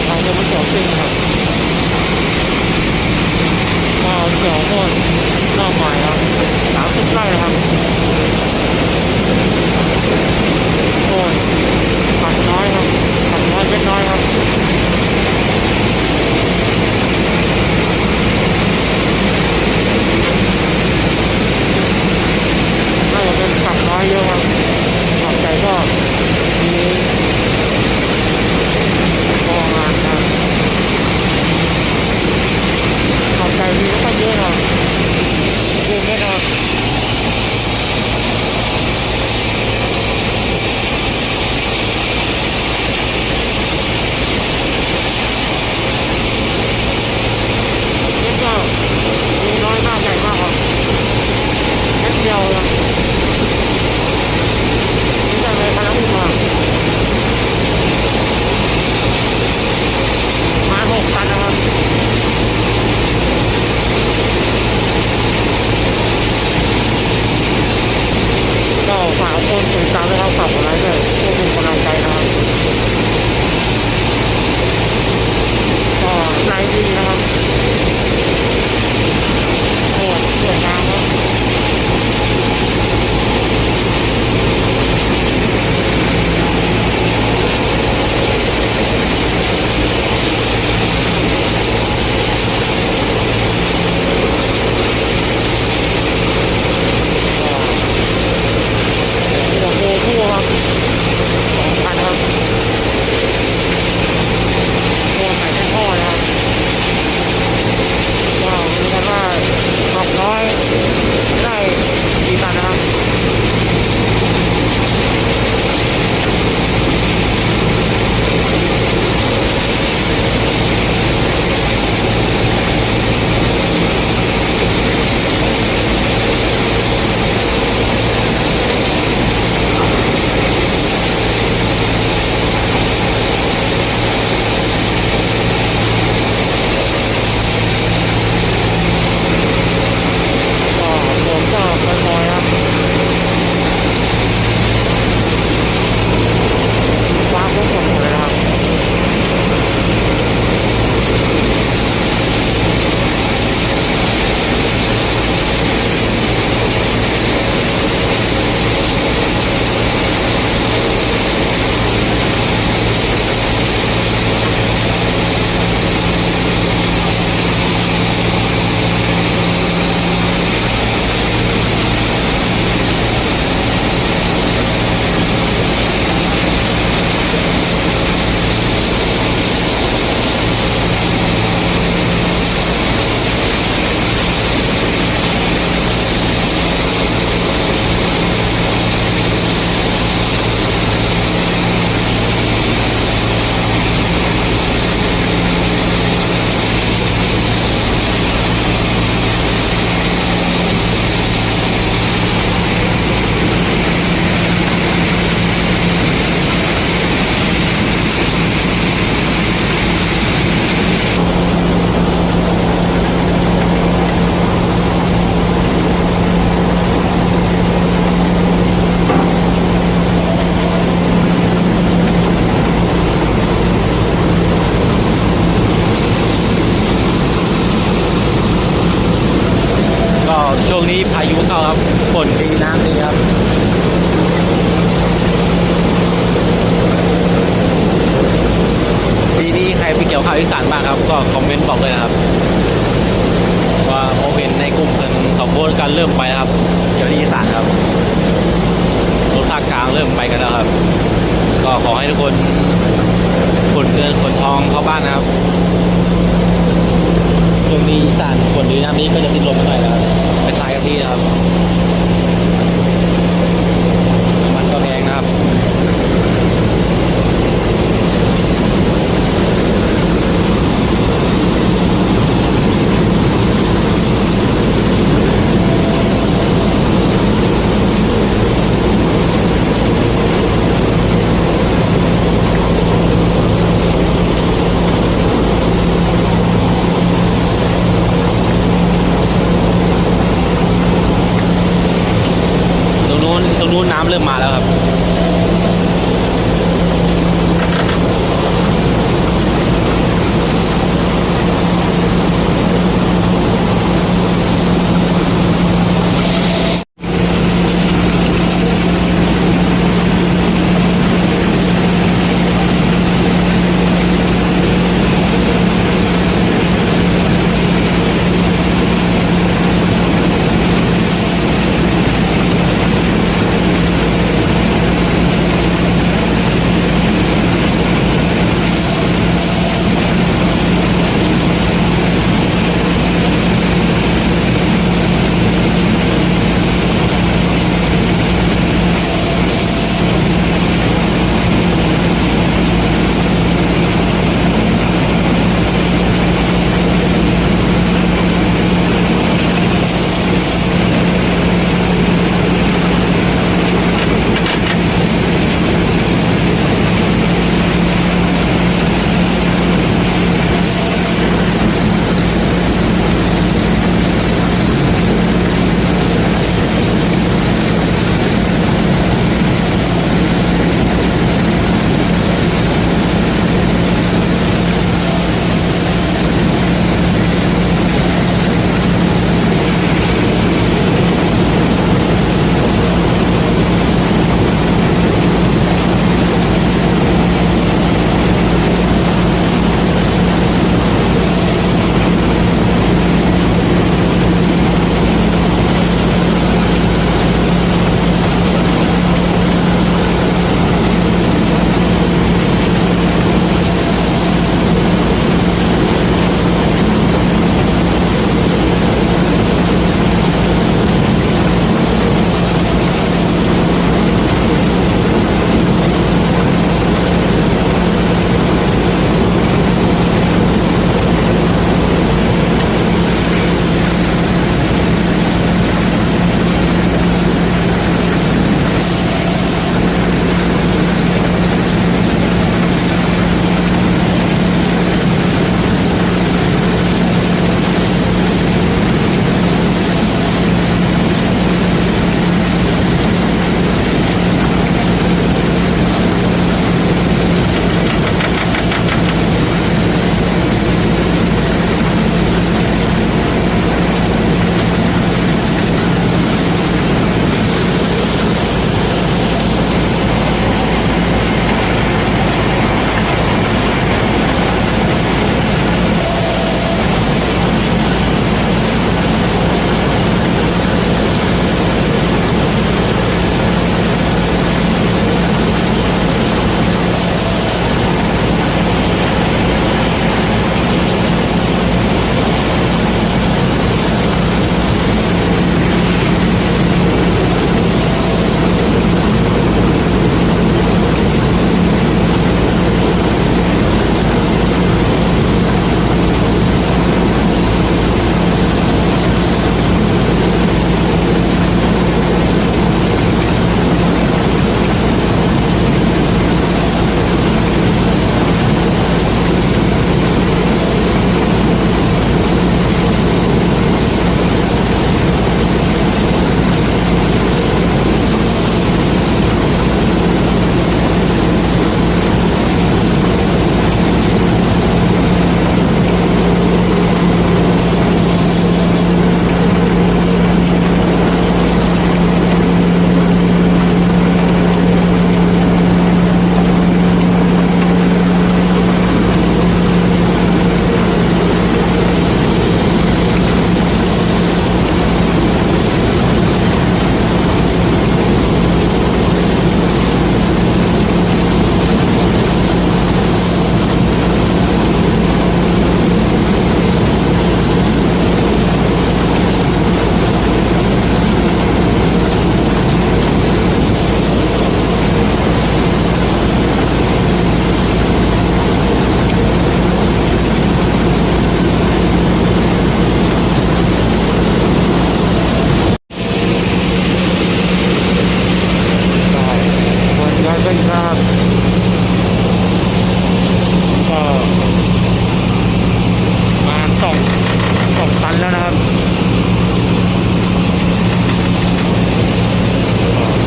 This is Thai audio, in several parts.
ทางจะไม่เกี่ยวซิ่งครับก็เกี่ยวโคตรรอบใหม่ครับ30 ไร่ครับโอ้ยขับน้อยครับขับน้อยเป็นน้อยครับน่าจะเป็นขับน้อยเยอะครับขับใจก็มีพองานครับขับใจมีก็เยอะครับดูไม่ครับนี่ก็มีน้อยมากใหญ่มากครับแค่เดียวครับนี่จะเลยพนักงานมา6 ตันนะครับก็ฝากคนติดตามนะครับฝากกดไลค์ด้วยเพื่อเป็นกำลังใจนะครับก็ไลค์ดีนะครับโอ้สวยงามครับหัวโม่คู่ครับ2 คันครับโม่ใส่แค่ท่อนะครับก็รู้กันว่าขับน้อยได้กี่ตันนะครับก็ผมก็ค่อยๆครับวางพวกผมหมดเลยนะครับก็ช่วงนี้พายุเข้าครับฝนดีน้ำดีครับปีนี้ใครไปเกี่ยวข้าวอีสานบ้างครับก็คอมเมนต์บอกเลยนะครับว่าโมเมนต์ในกลุ่มกันเขาโพสต์กันเริ่มไปแล้วครับเกี่ยวที่อีสานครับรถภาคกลางเริ่มไปกันแล้วครับก็ขอให้ทุกคนขนเงินขนทองเข้าบ้านนะครับช่วงนี้อีสานฝนดีน้ำนี้ก็จะติดลมมาหน่อยนะครับไปทรายกันที่นะครับน้ำมันก็แพงนะครับ ก็ประมาณสองตันแล้วนะครับ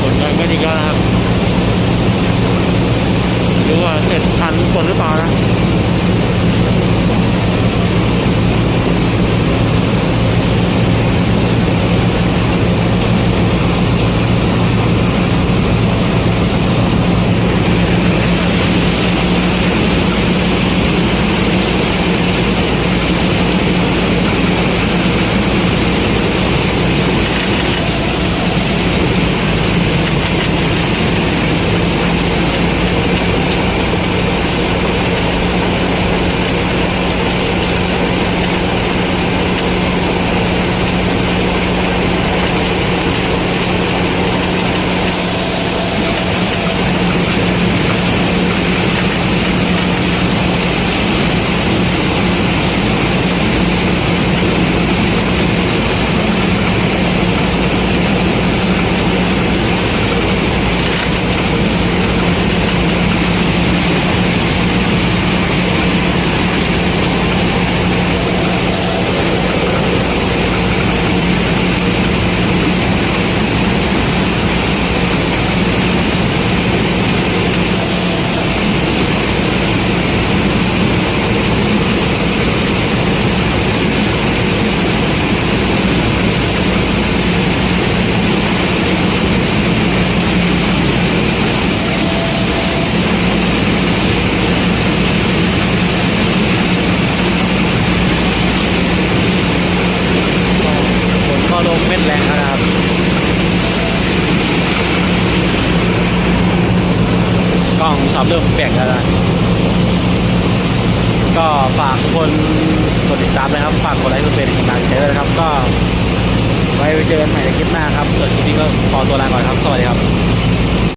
ผลงานก็ดีแล้วนะครับหรือว่าเสร็จทันคนหรือเปล่านะก็ลมเม็ดแรงนะครับกล้องสับเริ่มแปลกแล้วนะก็ฝากทุกคนกดติดตามนะครับฝากกดไลค์กดเป็นกำลังใจด้วยนะครับก็ไว้เจอกันใหม่ในคลิปหน้าครับส่วนคลิปนี้ก็ขอตัวลาก่อนครับสวัสดีครับ